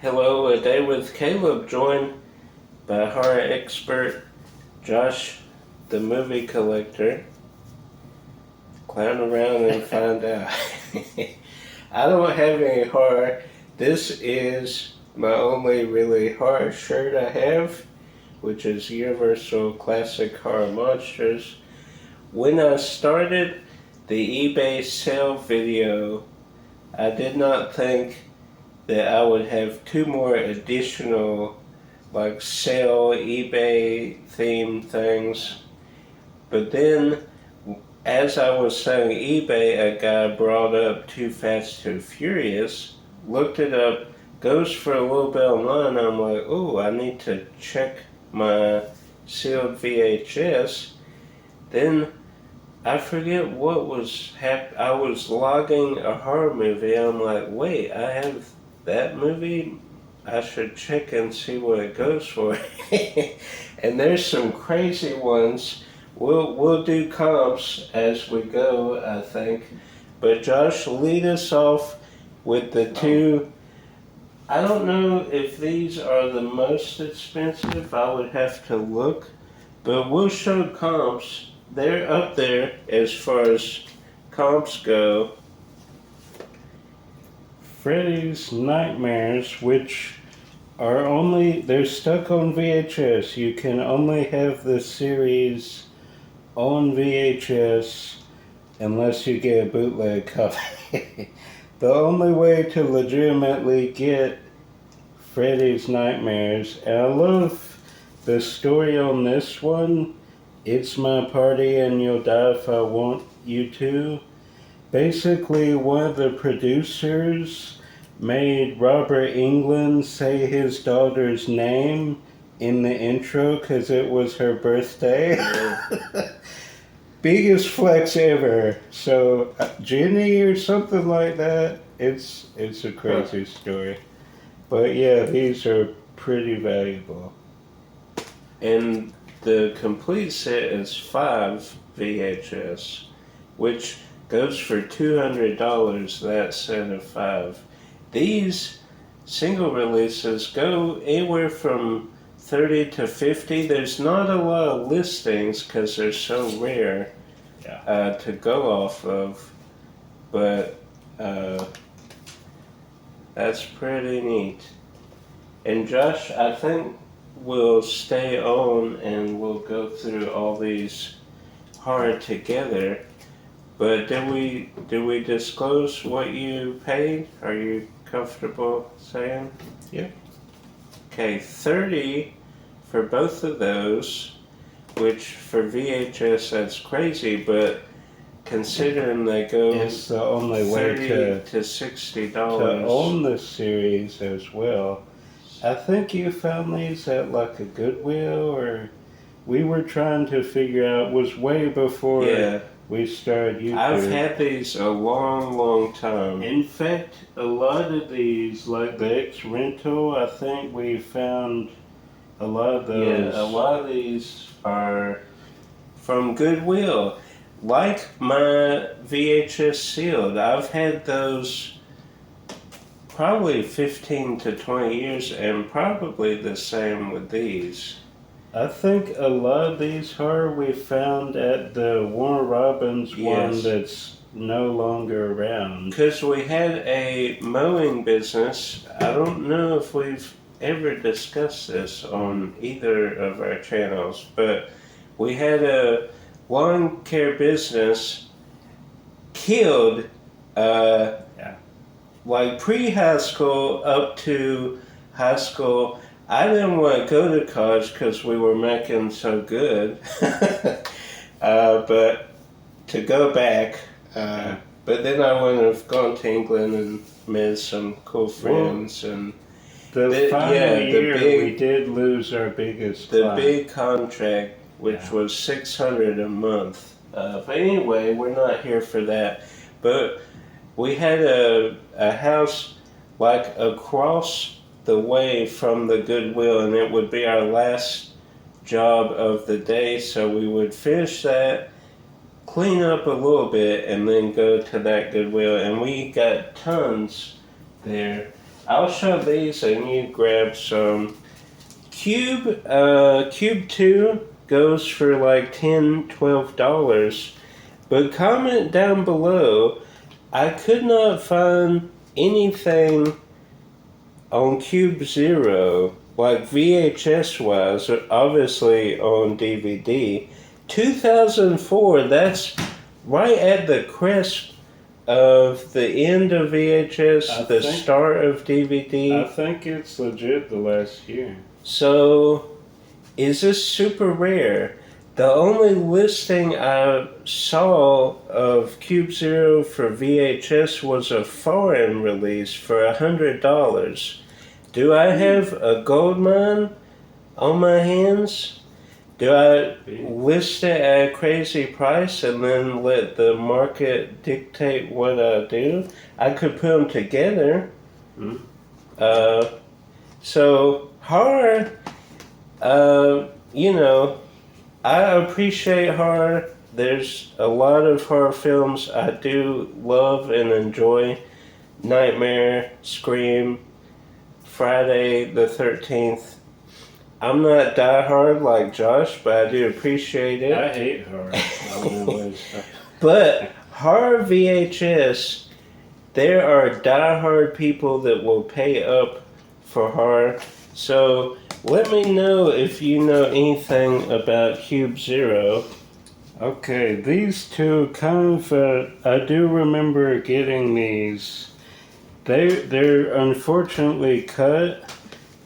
Hello, A Day with Caleb, joined by horror expert Josh, the movie collector. Clown around and find out. I don't have any horror. This is my only really horror shirt I have, which is Universal Classic Horror Monsters. When I started the eBay sale video, I did not think that I would have two more additional sale eBay themed things. But then as I was selling eBay, a guy brought up Too Fast, Too Furious, looked it up, goes for a little bit online. I'm like, oh, I need to check my sealed VHS. Then I forget what was I was logging a horror movie. I'm like, wait, I have that movie? I should check and see what it goes for. And there's some crazy ones. We'll do comps as we go, I think. But Josh, lead us off with the two. I don't know if these are the most expensive. I would have to look. But we'll show comps. They're up there as far as comps go. Freddy's Nightmares, which they're stuck on VHS. You can only have the series on VHS unless you get a bootleg copy. The only way to legitimately get Freddy's Nightmares, and I love the story on this one. It's my party and you'll die if I want you to. Basically, one of the producers made Robert Englund say his daughter's name in the intro because it was her birthday. Biggest flex ever. So Jenny or something like that. It's a crazy story. But yeah, these are pretty valuable. And the complete set is 5 VHS, which goes for $200, that set of 5. These single releases go anywhere from 30 to 50. There's not a lot of listings because they're so rare to go off of, but that's pretty neat. And Josh, I think we'll stay on and we'll go through all these horror together. But did we disclose what you paid? Are you comfortable saying? Yeah. Okay, 30 for both of those, which for VHS that's crazy, but considering they go it's the only way to $60 to own the series as well. I think you found these at like a Goodwill, or we were trying to figure out, was way before we started YouTube. I've had these a long time. In fact, a lot of these, like the X Rental, I think we found a lot of those. Yeah, a lot of these are from Goodwill. Like my VHS sealed, I've had those probably 15 to 20 years, and probably the same with these. I think a lot of these horror we found at the Warner Robins one that's no longer around. Because we had a mowing business. I don't know if we've ever discussed this on either of our channels, but we had a lawn care business killed like pre-high school up to high school. I didn't want to go to college because we were making so good. But to go back, but then I would have gone to England and met some cool friends. And the final year we did lose our biggest client. Big contract, which was $600 a month. But anyway, we're not here for that. But we had a house like across the way from the Goodwill, and it would be our last job of the day, so we would finish that, clean up a little bit, and then go to that Goodwill, and we got tons there. I'll show these and you grab some. Cube 2 goes for like $10-12. But comment down below. I could not find anything on Cube 0, like VHS wise, obviously on DVD. 2004, that's right at the crisp of the end of VHS, the start of DVD. I think it's legit the last year. So, is this super rare? The only listing I saw of Cube 0 for VHS was a foreign release for $100. Do I have a gold mine on my hands? Do I list it at a crazy price and then let the market dictate what I do? I could put them together. So, horror, I appreciate horror. There's a lot of horror films I do love and enjoy. Nightmare, Scream, Friday the 13th. I'm not diehard like Josh, but I do appreciate it. I hate horror. But horror VHS, there are diehard people that will pay up for horror. So let me know if you know anything about Cube 0. Okay, these two kind of, I do remember getting these. They're unfortunately cut.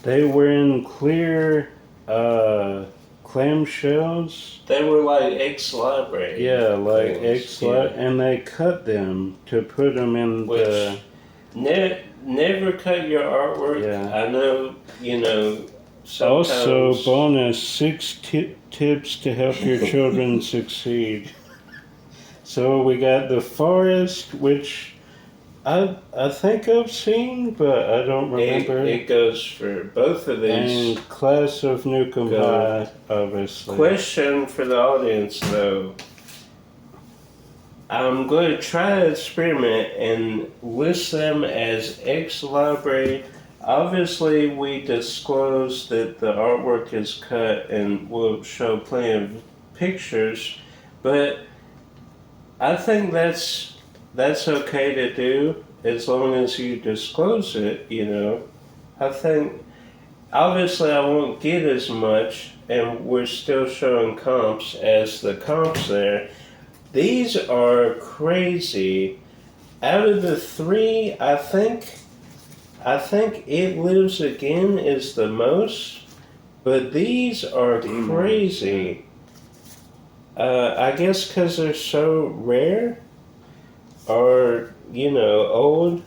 They were in clear clamshells. They were like ex-library. Yeah, like ex-library, and they cut them to put them in the... Never cut your artwork. Yeah. I know, sometimes... Also, bonus, 6 tips to help your children succeed. So we got The Forest, which I think I've seen, but I don't remember. It goes for both of these. And Class of Nukem High, obviously. Question for the audience, though. I'm going to try to experiment and list them as ex-library. Obviously, we disclose that the artwork is cut and we'll show plenty of pictures, but I think that's okay to do as long as you disclose it, I think, obviously I won't get as much, and we're still showing comps as the comps there. These are crazy. Out of the 3, I think It Lives Again is the most, but these are crazy. I guess because they're so rare, or old.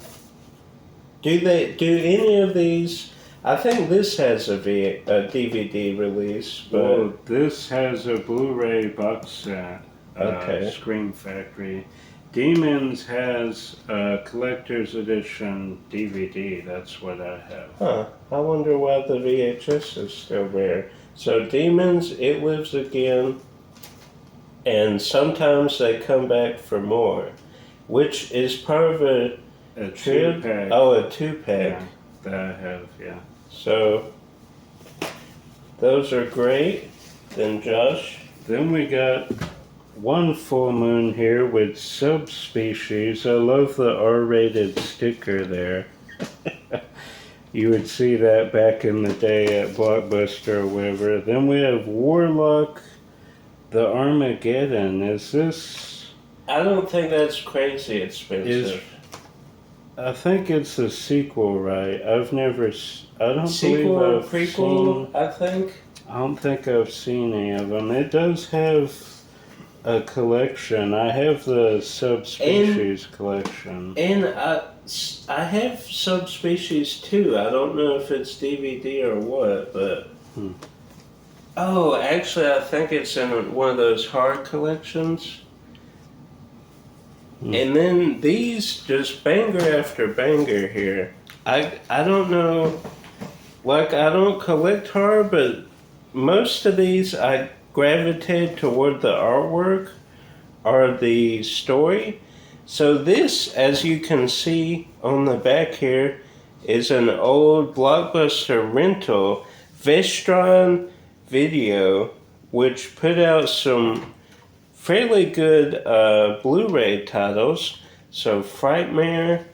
Do any of these? I think this has a DVD release, but well, this has a Blu-ray box set. Okay. Scream Factory. Demons has a collector's edition DVD. That's what I have. Huh. I wonder why the VHS is still rare. So Demons, It Lives Again, and sometimes they come back for more, which is part of a 2-pack. Oh, a 2-pack. Yeah, that I have, yeah. So those are great. Then Josh. Then we got One Full Moon here with Subspecies. I love the R-rated sticker there. You would see that back in the day at Blockbuster or whatever. Then we have Warlock, the Armageddon. Is this... I don't think that's crazy expensive. I think it's a sequel, right? I don't Sequel or believe I've prequel, seen... I think. I don't think I've seen any of them. It does have a collection. I have the Subspecies collection. And I have Subspecies too. I don't know if it's DVD or what, but... Oh, actually, I think it's in one of those hard collections. And then these, just banger after banger here. I don't know, like, I don't collect horror, but most of these I gravitate toward the artwork or the story. So this, as you can see on the back here, is an old Blockbuster rental, Vestron Video, which put out some fairly good Blu-ray titles. So Frightmare.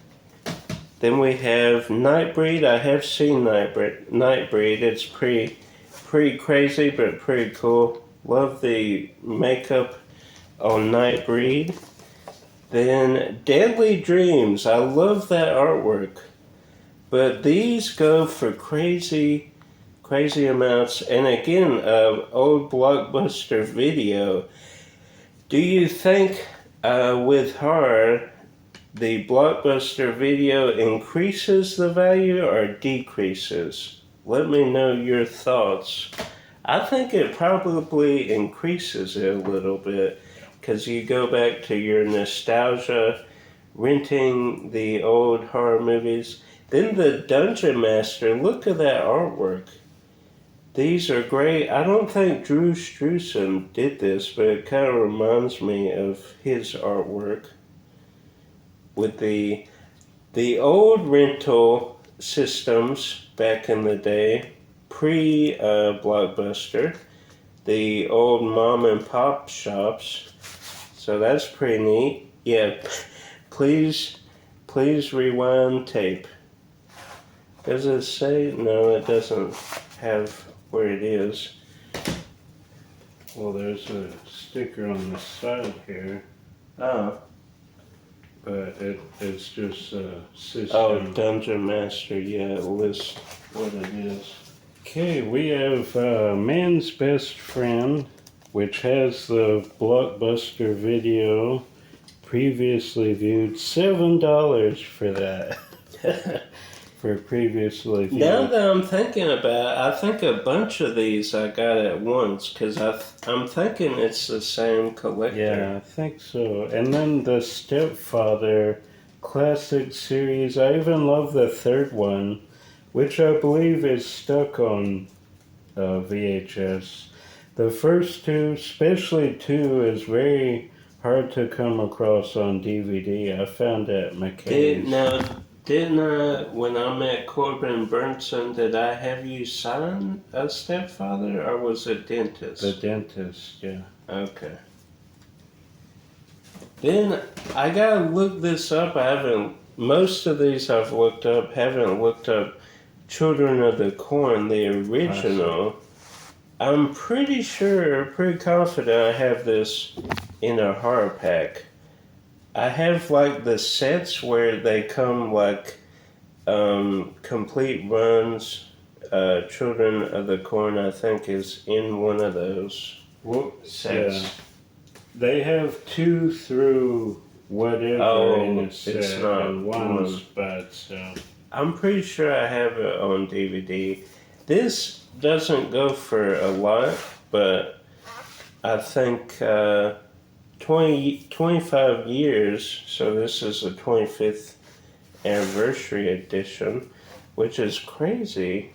Then we have Nightbreed. I have seen Nightbreed. It's pretty crazy, but pretty cool. Love the makeup on Nightbreed. Then Deadly Dreams. I love that artwork. But these go for crazy amounts. And again, old Blockbuster Video. Do you think with horror, the Blockbuster Video increases the value or decreases? Let me know your thoughts. I think it probably increases it a little bit because you go back to your nostalgia, renting the old horror movies. Then the Dungeon Master, look at that artwork. These are great. I don't think Drew Struzan did this, but it kind of reminds me of his artwork. With the old rental systems back in the day, pre-Blockbuster, the old mom and pop shops. So that's pretty neat. Yeah, please rewind tape. Does it say? No, it doesn't have where it is. Well, there's a sticker on the side here. Oh. But it's just a system. Oh, Dungeon Master, yeah, it lists what it is. Okay, we have Man's Best Friend, which has the Blockbuster Video previously viewed. $7 for that. For previously viewed. Now that I'm thinking about it, I think a bunch of these I got at once because I'm thinking it's the same collector. Yeah, I think so. And then the Stepfather classic series. I even love the third one, which I believe is stuck on VHS. The first two, especially two, is very hard to come across on DVD. I found it at Mecari. Didn't I, when I met Corbin Burnson, did I have you sign a Stepfather or was it Dentist? The Dentist, yeah. Okay. Then I gotta look this up. Most of these I've looked up, haven't looked up Children of the Corn, the original. I'm pretty confident I have this in a horror pack. I have like the sets where they come like complete runs. Children of the Corn, I think, is in one of those sets. Yeah. They have 2 through whatever in a set. It's not one's by itself. I'm pretty sure I have it on DVD. This doesn't go for a lot, but I think 25 years, so this is the 25th anniversary edition, which is crazy.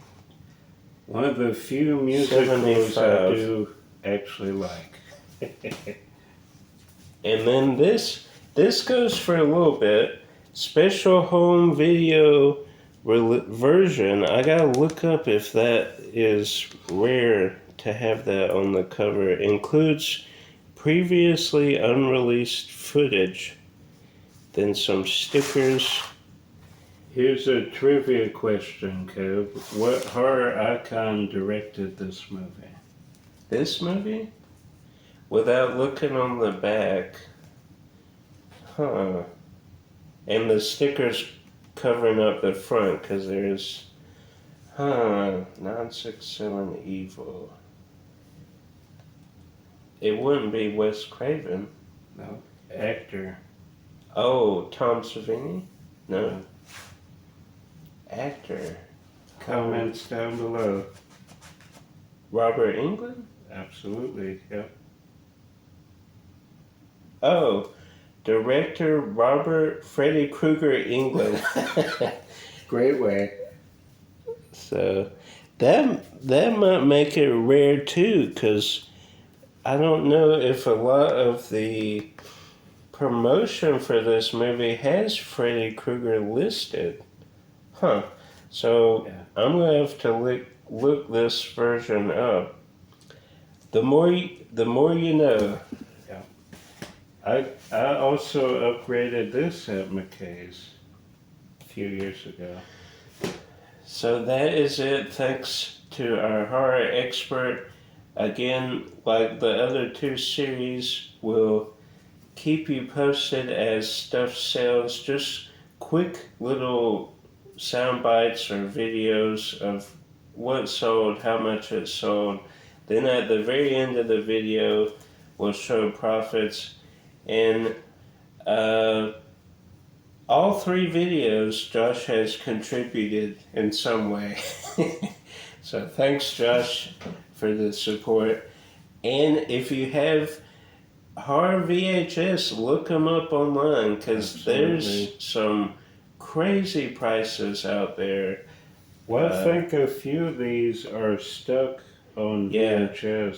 One of the few musicals I do actually like. And then this goes for a little bit. Special home video version. I gotta look up if that is rare to have that on the cover. Includes previously unreleased footage. Then some stickers. Here's a trivia question, Kev. What horror icon directed this movie? This movie? Without looking on the back. Huh. And the stickers covering up the front because there's 967 Evil. It wouldn't be Wes Craven. No. Actor. Oh, Tom Savini? No. Actor. Comments down below. Robert Englund? Absolutely, yep. Oh, director Robert Freddy Krueger Englund. Great way. So that might make it rare too, because I don't know if a lot of the promotion for this movie has Freddy Krueger listed. Huh. So Yeah. I'm gonna have to look this version up. The more you know. Yeah. I also upgraded this at Mecari's a few years ago. So that is it. Thanks to our horror expert. Again, like the other two series, we'll keep you posted as stuff sells. Just quick little sound bites or videos of what sold, how much it sold. Then at the very end of the video, we'll show profits. And all three videos, Josh has contributed in some way. So thanks, Josh, for the support. And if you have horror VHS, look them up online because there's some crazy prices out there. Well, I think a few of these are stuck on VHS.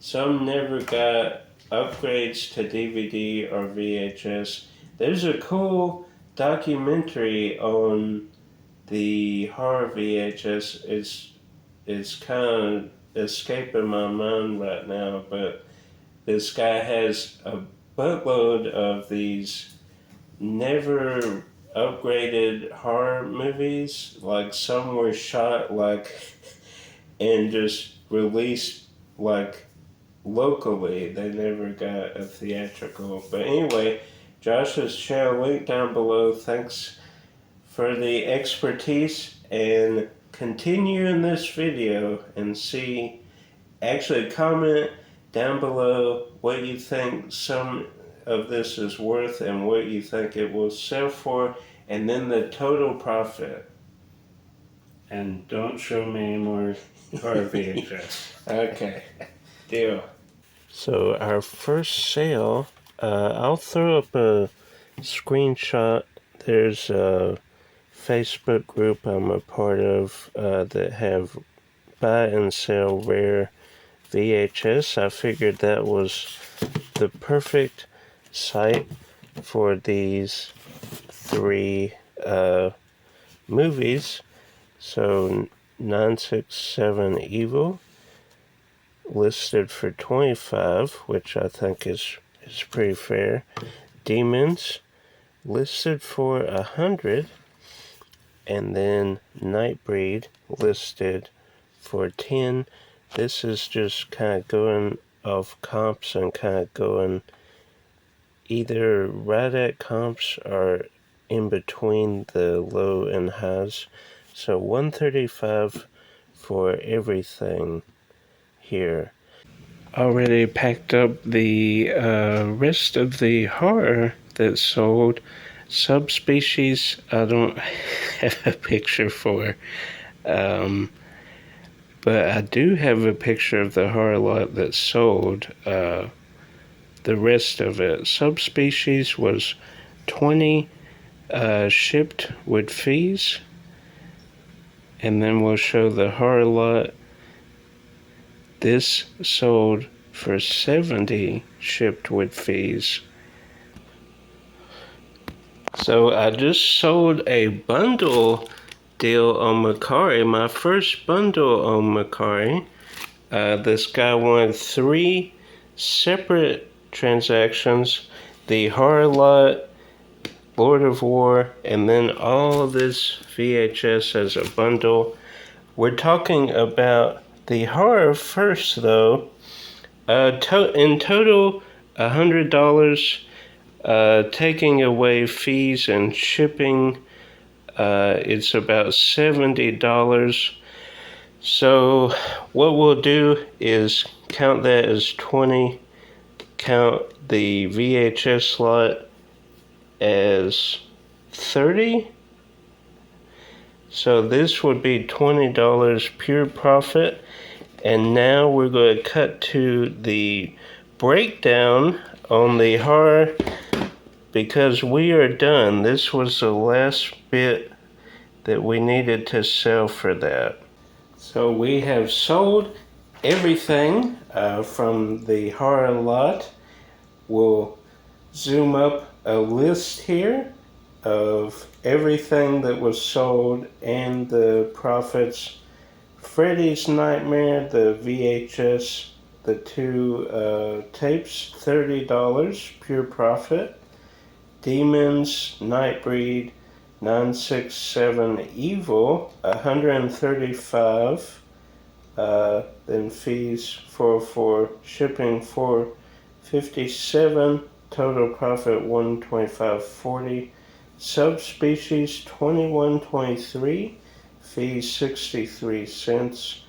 Some never got upgrades to DVD or VHS. There's a cool documentary on the horror VHS. It's kind of escaping my mind right now, but this guy has a buttload of these never upgraded horror movies. Like some were shot like and just released like locally. They never got a theatrical. But anyway, Josh's channel link down below. Thanks for the expertise, and continue in this video and see. Actually, comment down below what you think some of this is worth and what you think it will sell for, and then the total profit. And don't show me any more horror VHS. Okay, deal. So our first sale, I'll throw up a screenshot. There's a Facebook group I'm a part of that have buy and sell rare VHS. I figured that was the perfect site for these three movies. So 967 Evil listed for $25, which I think is pretty fair. Demons listed for $100, and then Nightbreed listed for $10. This is just kind of going off comps and kind of going either right at comps or in between the low and highs. So $135 for everything here. Already packed up the rest of the horror that sold. Subspecies I don't have a picture for, but I do have a picture of the horror lot that sold. The rest of it. Subspecies was $20 shipped with fees, and then we'll show the horror lot. This sold for $70 shipped with fees. So I just sold a bundle deal on Mecari, my first bundle on Mecari. This guy wanted 3 separate transactions: the horror lot, Lord of War, and then all of this VHS as a bundle. We're talking about the horror first, though. In total, $100, taking away fees and shipping, it's about $70. So what we'll do is count that as 20, count the VHS slot as 30. So this would be $20 pure profit. And now we're going to cut to the breakdown on the horror, because we are done. This was the last bit that we needed to sell for that. So we have sold everything from the horror lot. We'll zoom up a list here. of everything that was sold and the profits. Freddy's Nightmare, the VHS, the two tapes, $30, pure profit. Demons, Nightbreed, 967 Evil, 135. Then fees 404, shipping 457, total profit 125.40. Subspecies 2123, fees 63 cents,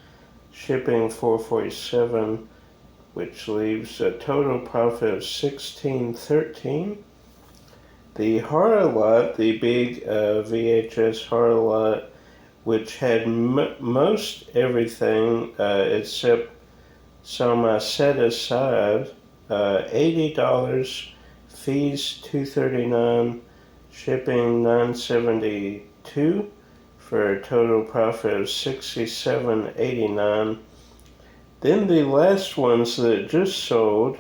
shipping 447, which leaves a total profit of 1613. The horror lot, the big VHS horror lot, which had most everything except some I set aside, $80, fees $239, shipping $972, for a total profit of $67.89. Then the last ones that just sold,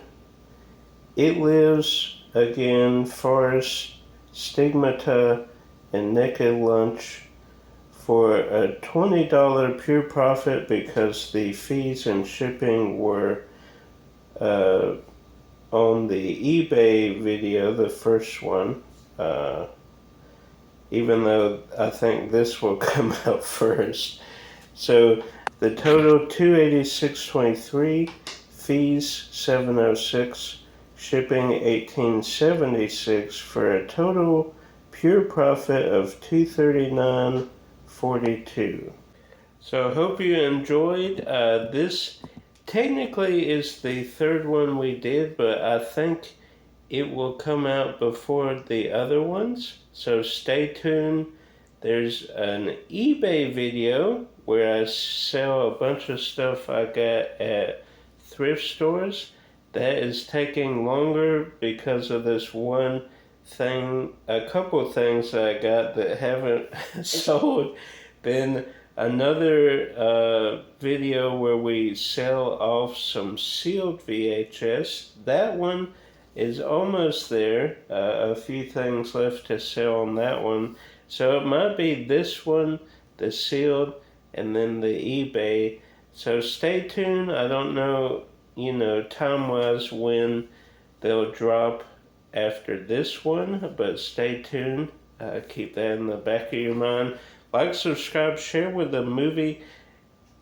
It Lives, again, Forest, Stigmata, and Naked Lunch, for a $20 pure profit because the fees and shipping were on the eBay video, the first one, even though I think this will come out first. So the total $286.23, fees $706, shipping $18.76, for a total pure profit of $239.42. So I hope you enjoyed. This technically is the third one we did, but I think it will come out before the other ones. So stay tuned. There's an eBay video where I sell a bunch of stuff I got at thrift stores. That is taking longer because of this one thing, a couple things I got that haven't sold. Then another video where we sell off some sealed VHS. That one is almost there. A few things left to sell on that one. So it might be this one, the sealed, and then the eBay. So stay tuned. I don't know, time-wise when they'll drop after this one, but stay tuned. Keep that in the back of your mind. Like, subscribe, share with the movie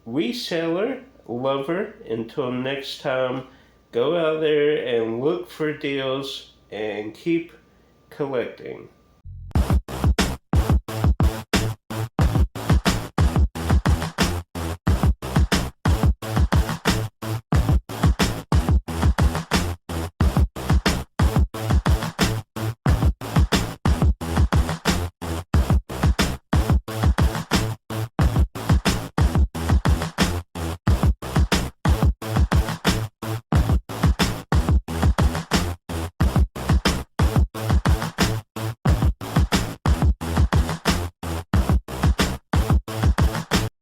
reseller, lover. Until next time, go out there and look for deals and keep collecting.